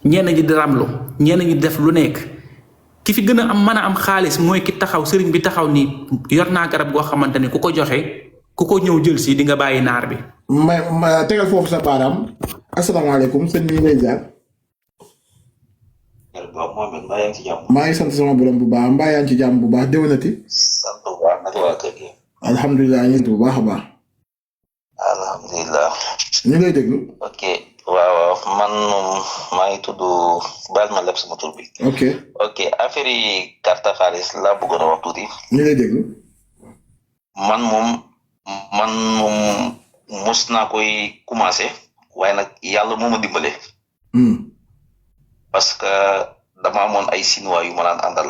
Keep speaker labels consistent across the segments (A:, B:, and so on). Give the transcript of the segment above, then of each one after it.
A: ñenn ñi di ramlu ñenn ñi def lu nekk ki fi gën a am mën a am xaalis mooy ki taxaw sëriñ bi taxaw ni yor naa garab goo xamante ni ku ko joxe ku ko ñëw jël si di nga bàyyi naar bi.
B: ma tegal foofu sa baaraam asalaamaaleykum sëñ bi ñu lay ziar. maa ngi sant sama borom bu baax mbaa yaa ngi ci jàmm bu baax déwénati.
C: sant bu baax naka waa kër gi.
B: alhamdulilah ñu ngi bu baax a baax.
C: alhamdulilah.
B: ñu lay déglu.
C: ok waaw man moom maa ngi tudd baal ma lépp sama tur bi. ok affaire yi carte xaalis laa bëggoon a wax tuuti.
B: ñu lay déglu.
C: man moom mos naa koy commencé waaye nag yàlla moo ma dimbale. parce que dama amoon ay Chinois yu ma daan àndal.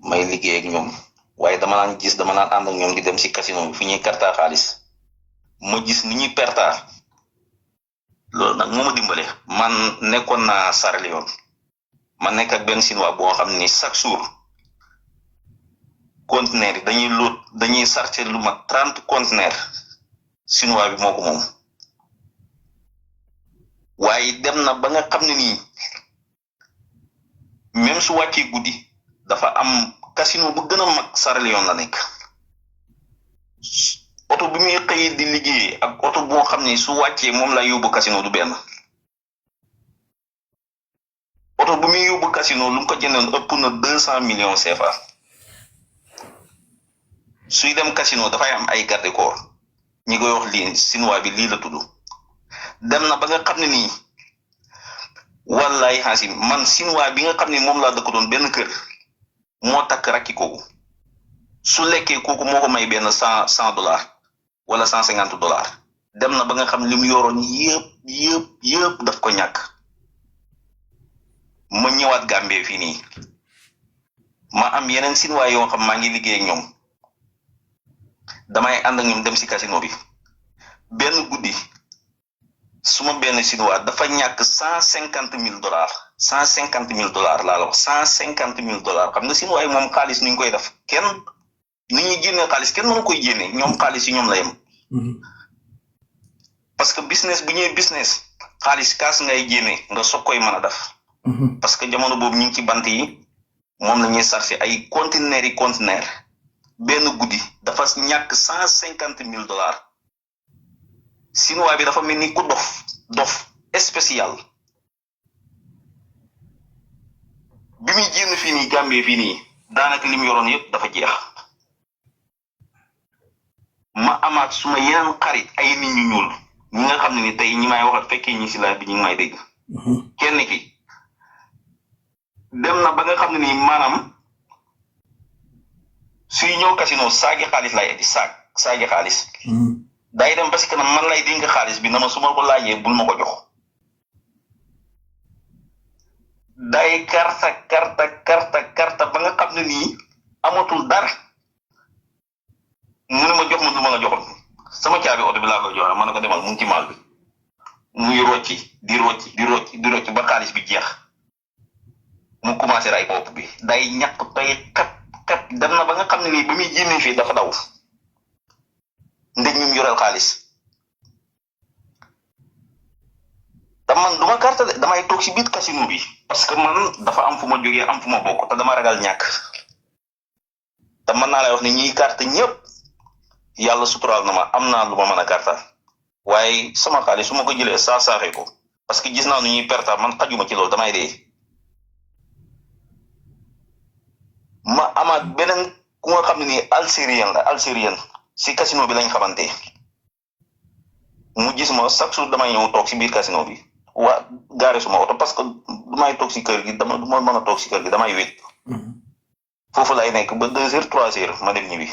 C: may liggéey ak ñoom waaye dama naan ànd ak ñoom di dem si casino bi fi ñuy carte xaalis ma gis ni ñuy perta loolu nag moo ma dimbale man nekkoon naa Sierra Leone ma nekk ak benn Chinois boo xam ni chaque jour conteneur yi dañuy chargé lu mat 30 conteneur Chinois bi moo ko moom waaye dem na ba nga xam ne nii même su wàccee guddi dafa am casino bu gën a mag Sierra Leone la nekk oto bi muy xëy di liggéey ak oto boo xam ne su wàccee moom la yóbbu casino du benn oto bu muy yóbbu casino lu mu ko jëndoon ëpp na 200 millions CFA suy dem casino dafay am ay garde corps ñi koy wax lii Chinois bi lii la tudd dem na ba nga xam ne nii wallaay xaasim man Chinois bi nga xam ne moom laa dëkk doon benn kër moo takk rakki kooku su lekkee kooku moo ko may benn $100 wala $150 dem na ba nga xam li mu yoroon yëpp daf ko ñàkk ma ñëwaat Gambie fii nii ma am yeneen Chinois yoo xam maa ngi liggéey ak ñoom damay ànd ak ñoom dem si casino bi benn guddi suma benn Chinois dafa ñàkk $150,000 $150,000 laa la wax $150,000 xam nga Chinois yi moom xaalis ni ñu koy def kenn ni ñuy génnee xaalis kenn mënu koy génne ñoom xaalis yi ñoom la yem parce que business bu ñuy business xaalis kaas ngay génne nga soog koy mën a def parce que jamono boobu ñu ngi ci bant yi moom la ñuy chargé ay conteneur benn guddi dafa ñàkk $150,000 Chinois bi dafa mel ni ku dof spécial bi muy génn fii nii Gambie fii nii daanaka li mu yoroon yëpp dafa jeex ma amaat suma yeneen xarit ay nit ñu ñuul ñi nga xam ne ni tey ñi may waxat fekkee ñi si laaj bi ñu ngi may dégg kenn ki dem na ba nga xam ne nii maanaam suy ñëw casino saagi xaalis lay indi saagi xaalis day dem parce que man lay dénk xaalis bi na ma su ma ko laajee bul ma ko jox day karta ba nga xam ne nii amatul dara mu ne ma jox ma lu ma la joxoon sama caabi oto bi laa koy joxe ma ne ko demal mu ngi ci maal bi muy rocci di rocci ba xaalis bi jeex mu commencé ray bopp bi day ñàkk tey kat dem na ba nga xam ne nii ba muy génnee fii dafa daw ndeg ñu yoreel xaalis te man du ma carte de damay toog si biir casino bi parce que man dafa am fu ma jógee am fu ma bokk te dama ragal ñàkk te mën naa lay wax ne ñiy carte ñëpp yàlla suturaal na ma am naa lu ma mën a carte waaye sama xaalis su ma ko jëlee saaxee ko parce que gis naa nu ñuy perte man xajuma ci loolu damay dee ma amaat beneen ku nga xam ne nii algérien si casino bi lañ xamante mu gis ma chaque jour damay ñëw toog si biir casino bi waa gaare suma oto parce que damay toog si kër gi du ma mën a toog si kër gi damay wét foofu lay nekk ba 2 heures 3 heures ma dem ñibbi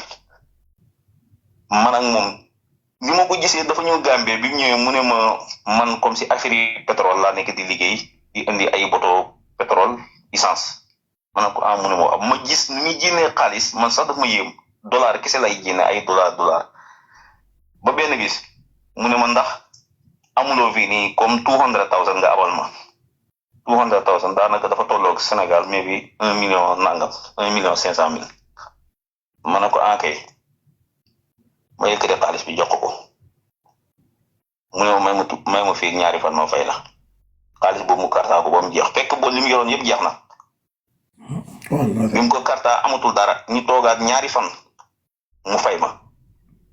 C: man ak moom ni ma ko gisee dafa ñëw Gambie bi mu ñëwee mu ne ma man comme si affaire yi pétrole laa nekk di liggéey di indi ay bateau pétrole essence ma ne ko mu ne ma gis ni muy génnee xaalis man sax daf ma yéem dollar kese lay génne ay dollar ba benn bis mu ne ma ndax amuloo fii nii comme 200,000 nga abal ma 200,000 daanaka dafa tolloog Sénégal mais bi 1 million nangam 1,5 million ma ne ko kay ma yëkkati xaalis bi jox ko mu ne ma may ma fii ñaari fan ma fay la xaalis boobu mu karta ko ba mu jeex fekk boo li mu yoroon yëpp jeex na bi mu ko karta amatul dara ñu toogaat ñaari fan mu fay ma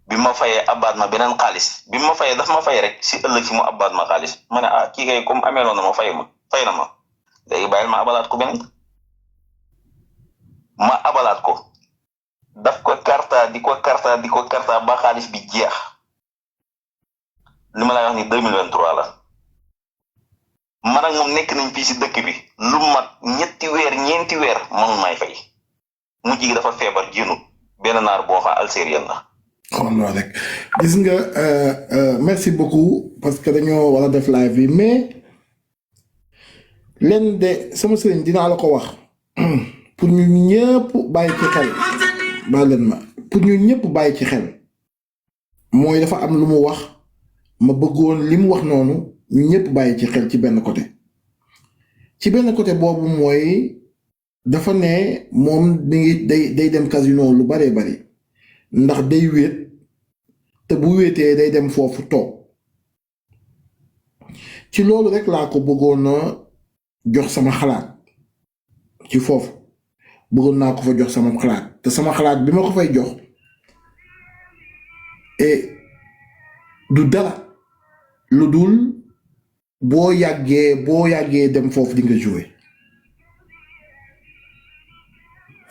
C: bi ma fayee abbaat ma beneen xaalis bi ma fayee daf ma fay rek si ëllëg si mu abbaat ma xaalis ma ne ah kii kay comme ameeloon na ma fay na ma léegi bàyyil ma abalaat ko beneen ma abalaat ko daf ko karta di ko karta ba xaalis bi jeex li ma lay wax ni 2023 la man ak moom nekk nañ fii si dëkk bi lu mat ñeenti weer mënul may fay mujj gi dafa feebar génnu benn naar boo xam algérien la.
B: xooloo rek gis nga merci beaucoup parce que dañoo war a def live bi mais leen de sama sëriñ dinaa la ko wax pour ñu ñëpp bàyyi ci xel baal leen ma pour ñu ñëpp bàyyi ci xel mooy dafa am lu mu wax ma bëggoon li mu wax noonu ñu ñëpp bàyyi ci xel ci benn côté boobu mooy dafa ne moom mi ngi day dem casino lu baree bari ndax day wéet te bu wéetee day dem foofu toog ci loolu rek laa ko bëggoon a jox sama xalaat ci foofu bëggoon naa ko fa jox sama xalaat te sama xalaat bi ma ko fay jox et du dara lu dul boo yàggee dem foofu di nga jouer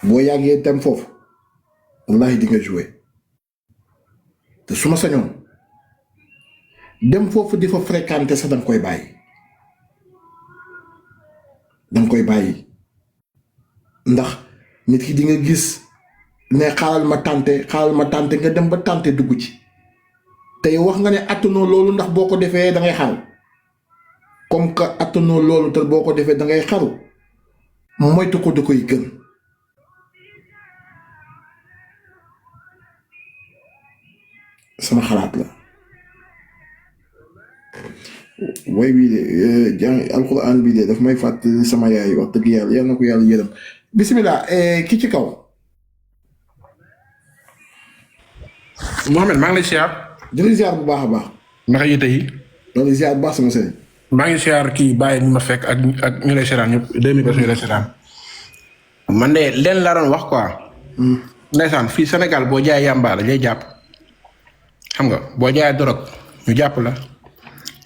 B: boo yàggee dem foofu wallahi di nga jouer te su ma sañoon dem foofu di fa fréquenter sax danga koy bàyyi ndax nit ki di nga gis ne xaaral ma tànte nga dem ba tànte dugg ci tey wax nga ne attanoo loolu ndax boo ko defee da ngay xaru comme que attanoo loolu te boo ko defee da ngay xaru moytu ko da koy gën sama xalaat la way bii de jàng alxuraan bii de daf may fàttali sama yaay wax dëgg yàlla yal na ko yàlla yërëm bismillah ki ci kaw
D: Mohamed maa ngi lay siyaar.
B: jërëjëf ziar bu baax a baax.
D: naka yite yi.
B: loolu ziar bu baax sama sëriñ.
D: maa ngi siyaar kii bàyyi ñu ma fekk ak ñu lay seetaan ñëpp 2000 personnes ñu lay seetaan. man de leen laa doon wax quoi. ndeysaan fii Sénégal boo jaayee yàmba la lay jàpp. xam nga boo jaayee dorog ñu jàpp la.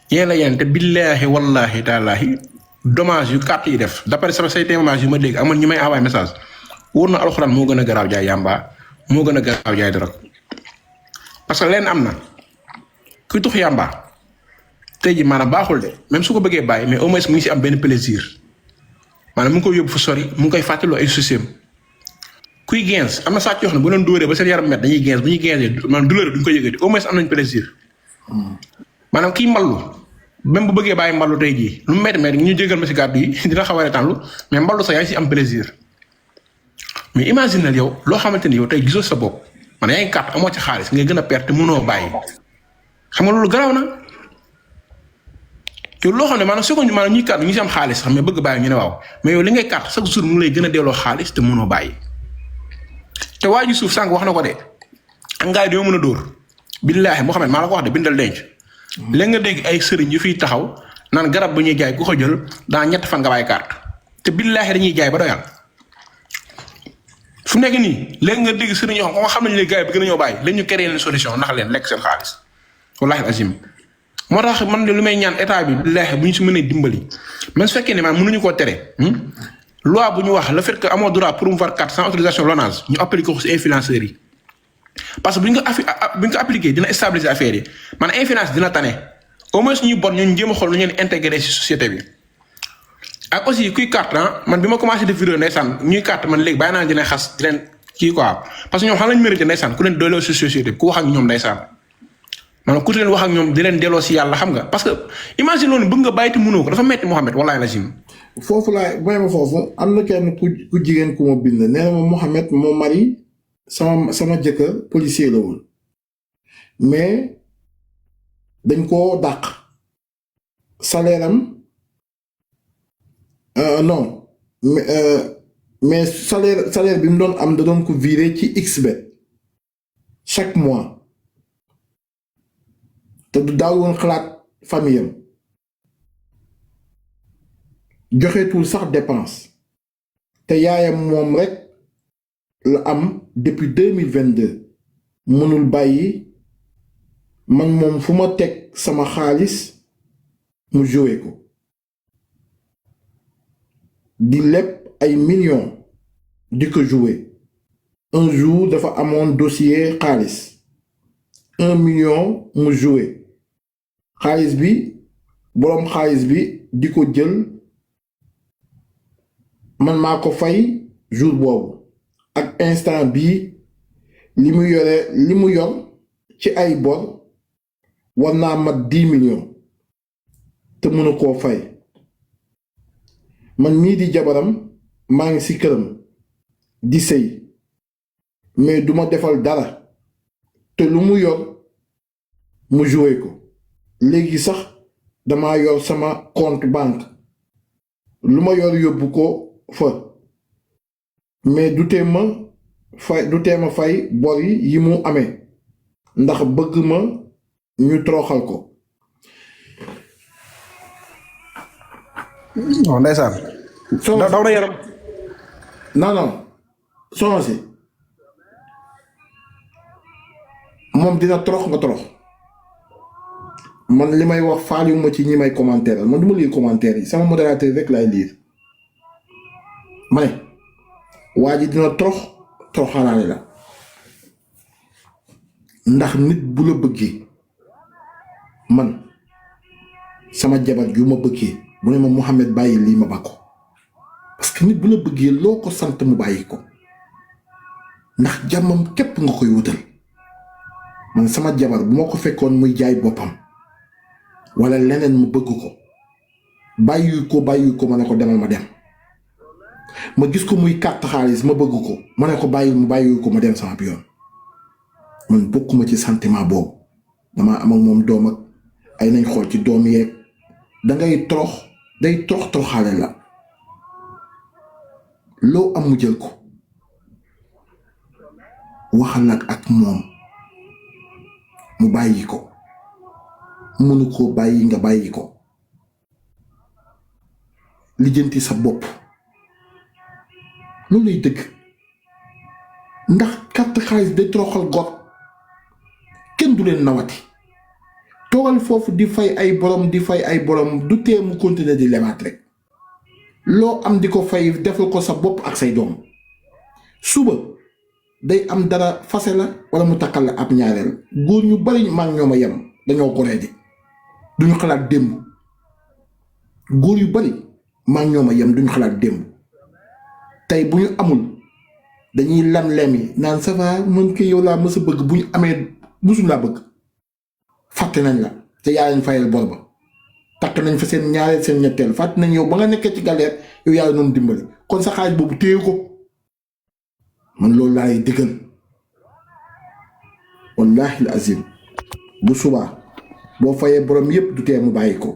D: yéen te billaahi wallaahi taalaahi dommage yu carte yi def d'après sama say témoignage yu ma dégg amoon ñu may envoyé message wóor na alxuraan moo gën a garaaw jaay yàmba moo gën a garaaw jaay dorog. parce que leen am na kuy tux yàmba tey ji maanaam baaxul de même su ko bëggee bàyyi mais au moins mu ngi si am benn plaisir maanaam mu ngi koy yóbbu fu sori mu ngi koy fàttaloo ay soucis kuy gens am na sàcc yoo xam ne bu leen dóoree ba seen yaram met dañuy gens bu ñuy gensee maanaam douleur duñ ko yëgati au moins am nañ plaisir maanaam kiy mballu même bu bëggee bàyyi mballu tey jii lu mu métti métti ñu jégal ma si gàddu yi dina xaw a reetaanlu mais mballu sax yaa ngi si am plaisir mais imaginal yow loo xamante ni yow tey gisoo sa bopp man yaa ngi carte amoo ci xaalis ngay gën a perte mënoo bàyyi xam nga loolu garaaw na yow loo xam ne maanaam seconde maanaam ñuy carte ñu si am xaalis sax mais bëgg bàyyi ñu ne waaw mais yow li ngay carte chaque jour mu lay gën a delloo xaalis te mënoo bàyyi te waa ji suuf sànq wax na ko de ak ngaay doo mën a dóor billaahi Mouhamed maa la ko wax de bindal denc léegi nga dégg ay sëriñ yu fiy taxaw naan garab bu ñuy jaay ku ko jël dans ñett fan nga bàyyi carte te billaahi dañuy jaay ba doyal fu nekk nii léegi nga dégg sëriñ yoo xam nañu léegi gars yi bëgg nañoo bàyyi leen ñu créé leen solution ndax leen lekk seen xaalis wallaahi azim moo tax man de lu may ñaan état bi billaahi bu ñu si mënee dimbali même su fekkee ne man mënuñu koo tere loi bu ñu wax le fait que amoo droit promouvoir carte sans autorisation LONASE ñu appliqué ko si influenceurs yi parce que bu ñu ko appliqué dina stabiliser affaire yi man influence dina tane au moins ñuy bon ñun jéem a xool nu ñu intégré si société bi. ak aussi kuy carte man bi ma commencé def vidéo ndeysaan ñuy carte man léegi bàyyi naa dina xas di leen kii quoi parce que ñoom xam lañ mérité ndeysaan ku leen dooleel si société bi ku wax ak ñoom ndeysaan maanaam ku leen wax ak ñoom di leen delloo si yàlla xam nga parce que imagine loolu bëgg nga bàyyi te mënoo ko dafa metti Mouhamed wallaahi lazim.
B: foofu laay may ma foofu am na kenn ku jigéen ku ma bind nee na ma Mouhamed mon mari sama jëkkër policier la woon mais dañ koo dàq salaire am non mais salaire bi mu doon am da doon ko virer ci xbet chaque mois te du daaw woon xalaat famille am joxeetul sax dépense te yaayam moom rek la am depuis 2022 mënul bàyyi man moom fu ma teg sama xaalis mu joué ko di leb ay millions di ko joué un jour dafa amoon dossier xaalis 1 million mu joué xaalis bi boroom xaalis bi di ko jël man maa ko fay jour boobu ak instant bii li mu yor ci ay bor war naa mat 10 millions te mënu koo fay man mii di jabaram maa ngi ci këram di sëy mais duma defal dara te lu mu yor mu joué ko léegi sax dama yor sama compte banque lu ma yor yóbbu ko fa mais du tee ma fay bor yi mu amee ndax bëgg ma ñu toroxal ko.
D: non ndeysaan. daw na yaram.
B: non soxna si moom dina torox nga torox man li may wax faaliwuma ci ñi may commentaire man du ma lire commentaire yi sama modérateur rek laay lire ma ne waa ji dina toroxalaale la ndax nit bu la bëggee man sama jabar ju ma bëggee mu ne ma Mouhamed bàyyi lii ma ba ko parce que nit bu la bëggee loo ko sant mu bàyyi ko ndax jàmmam képp nga koy wutal man sama jabar bu ma ko fekkoon muy jaay boppam wala leneen mu bëgg ko bàyyi ko ma ne ko demal ma dem ma gis ko muy kàtt xaalis ma bëgg ko ma ne ko bàyyi ko ma dem sama yoon man bokkuma ci sentiment boobu damaa am ak moom doom ak ay nañ xool ci doom yeeg dangay toroxaale la loo am mu jël ko waxal nag ak moom mu bàyyi ko mënu koo bàyyi nga bàyyi ko lijjanti sa bopp loolu lay dëgg ndax carte xaalis day toroxal got kenn du leen nawati toogal foofu di fay ay borom du tee mu continuer di lemaat rek loo am di ko fay defal ko sa bopp ak say doom suba day am dara fase la wala mu takkal la ab ñaareel góor ñu bari maa ngi ñoom a yem dañoo goree di duñu xalaat démb góor yu bari maa ngi ñoom a yem duñu xalaat démb tey bu ñu amul dañuy lem yi naan ça va mën ko yow laa mës a bëgg bu ñu amee musuñ laa bëgg fàtte nañ la te yaa leen fayal bor ba takk nañ fa seen ñaareel seen ñetteel fàtte nañ yow ba nga nekkee ci galère yow yaa noonu dimbali kon sa xaalis boobu téye ko man loolu laay diggal wallaahi azim bu subaa boo fayee borom yépp du tee mu bàyyi ko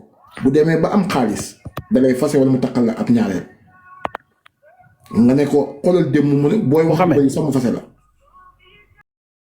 B: bu demee ba am xaalis dalay fase wala mu takkal la ab ñaareel nga ne ko xoolal démb mu ne booy wax bay sama fase la